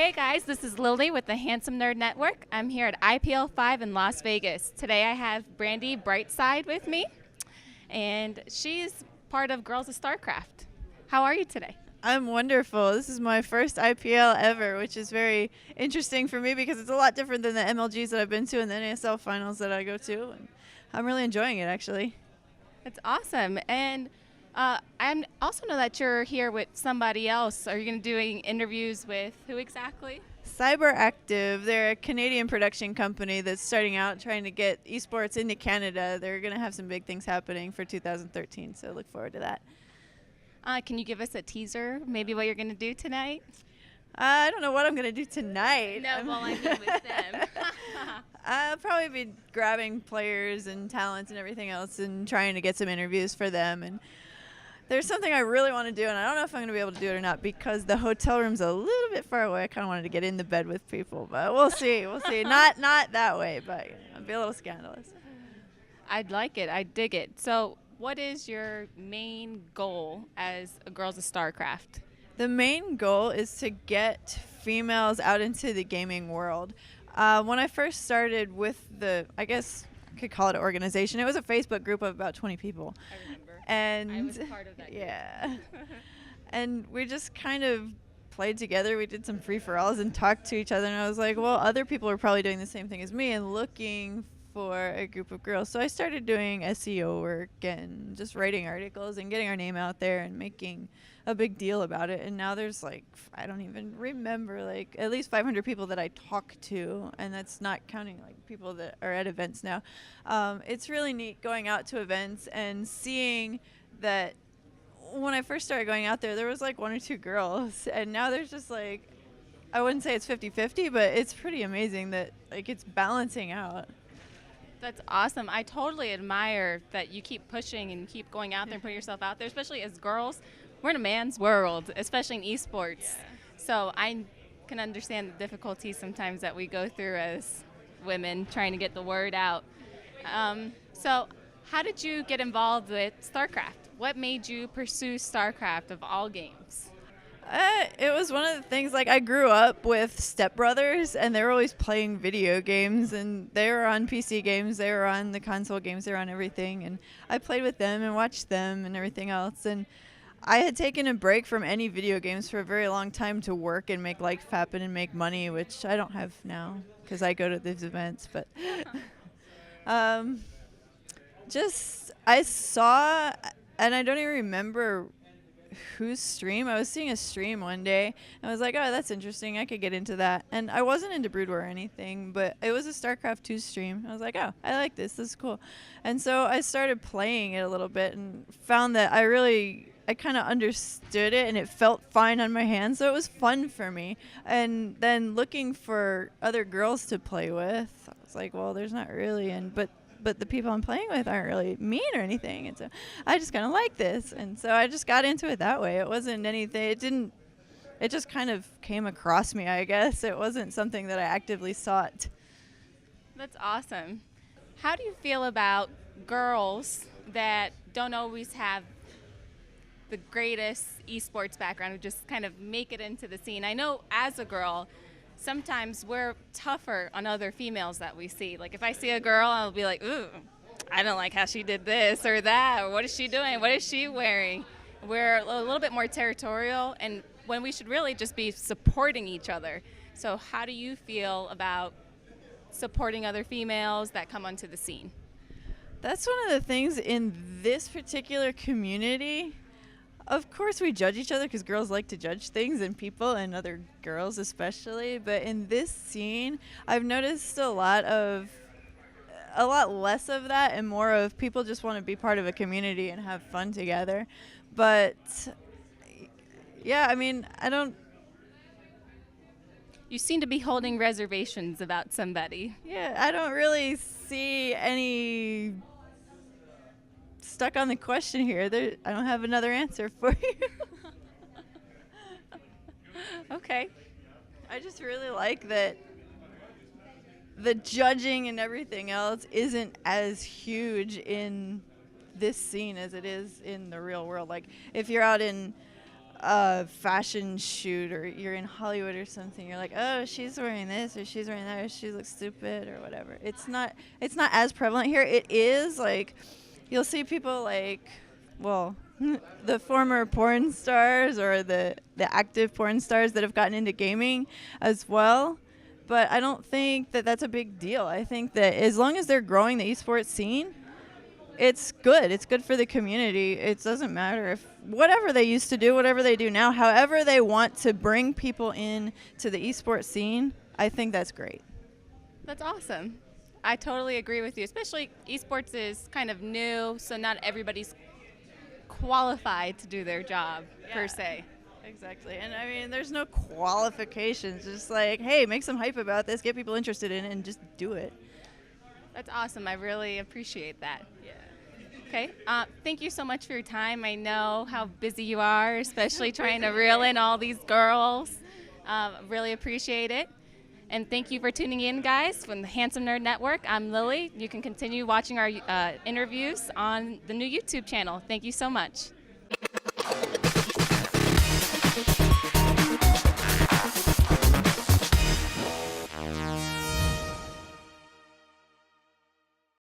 Hey guys, this is Lily with the Handsome Nerd Network. I'm here at IPL5 in Las Vegas. Today I have Brandi Brightside with me, and she's part of Girls of StarCraft. How are you today? I'm wonderful. This is my first IPL ever, which is very interesting for me because it's a lot different than the MLGs that I've been to and the NASL finals that I go to. And I'm really enjoying it, actually. That's awesome. And I also know that you're here with somebody else. Are you going to be doing interviews with who exactly? Cyber Active, they're a Canadian production company that's starting out trying to get esports into Canada. They're going to have some big things happening for 2013, so look forward to that. Can you give us a teaser, maybe what you're going to do tonight? I don't know what I'm going to do tonight. No, well, I mean with them. I'll probably be grabbing players and talents and everything else and trying to get some interviews for them. And there's something I really want to do, and I don't know if I'm going to be able to do it or not because the hotel room's a little bit far away. I kind of wanted to get in the bed with people, but we'll see. We'll see. Not that way, but it'll be a little scandalous. I'd like it. I dig it. So what is your main goal as a Girls of StarCraft? The main goal is to get females out into the gaming world. When I first started with I guess I could call it an organization, it was a Facebook group of about 20 people. I remember. And I was part of that group. Yeah. And we just kind of played together. We did some free-for-alls and talked to each other. And I was like, well, other people are probably doing the same thing as me and looking for a group of girls. So I started doing SEO work and just writing articles and getting our name out there and making a big deal about it. And now there's I don't even remember, at least 500 people that I talk to, and that's not counting people that are at events now. It's really neat going out to events and seeing that when I first started going out there was one or two girls, and now there's just I wouldn't say it's 50-50, but it's pretty amazing that it's balancing out. That's awesome. I totally admire that you keep pushing and keep going out there and putting yourself out there, especially as girls. We're in a man's world, especially in esports. Yeah. So I can understand the difficulties sometimes that we go through as women trying to get the word out. So how did you get involved with StarCraft? What made you pursue StarCraft of all games? It was one of the things, I grew up with stepbrothers, and they were always playing video games, and they were on PC games, they were on the console games, they were on everything, and I played with them and watched them and everything else, and I had taken a break from any video games for a very long time to work and make life happen and make money, which I don't have now because I go to these events, but I saw, and I don't even remember whose stream. I was seeing a stream one day, and I was like, oh, that's interesting. I could get into that. And I wasn't into Brood War or anything, but it was a StarCraft 2 stream. I was like, oh, I like this. This is cool. And so I started playing it a little bit and found that I kind of understood it, and it felt fine on my hands, so it was fun for me. And then looking for other girls to play with, I was like, well, there's not really, but the people I'm playing with aren't really mean or anything, and so I just kind of like this, and so I just got into it that way. It wasn't anything. It just kind of came across me, I guess. It wasn't something that I actively sought. That's awesome. How do you feel about girls that don't always have the greatest esports background who just kind of make it into the scene? I know as a girl, sometimes we're tougher on other females that we see. If I see a girl, I'll be like, ooh, I don't like how she did this or that, or what is she doing? What is she wearing? We're a little bit more territorial, and when we should really just be supporting each other. So how do you feel about supporting other females that come onto the scene? That's one of the things in this particular community. Of course we judge each other because girls like to judge things and people and other girls especially, but in this scene I've noticed a lot less of that and more of people just want to be part of a community and have fun together. But yeah, I mean, You seem to be holding reservations about somebody. Yeah, I don't really see any stuck on the question here. I don't have another answer for you. Okay. I just really like that the judging and everything else isn't as huge in this scene as it is in the real world. If you're out in a fashion shoot or you're in Hollywood or something, you're like, oh, she's wearing this or she's wearing that or she looks stupid or whatever. It's not as prevalent here. It is like you'll see people like, well, the former porn stars or the active porn stars that have gotten into gaming as well. But I don't think that that's a big deal. I think that as long as they're growing the esports scene, it's good. It's good for the community. It doesn't matter if whatever they used to do, whatever they do now, however they want to bring people in to the esports scene, I think that's great. That's awesome. I totally agree with you, especially esports is kind of new, so not everybody's qualified to do their job per se. Exactly. And I mean, there's no qualifications. Just like, hey, make some hype about this, get people interested in it, and just do it. That's awesome. I really appreciate that. Yeah. Okay. Thank you so much for your time. I know how busy you are, especially trying to reel in all these girls. Really appreciate it. And thank you for tuning in, guys, from the Handsome Nerd Network. I'm Lily. You can continue watching our interviews on the new YouTube channel. Thank you so much.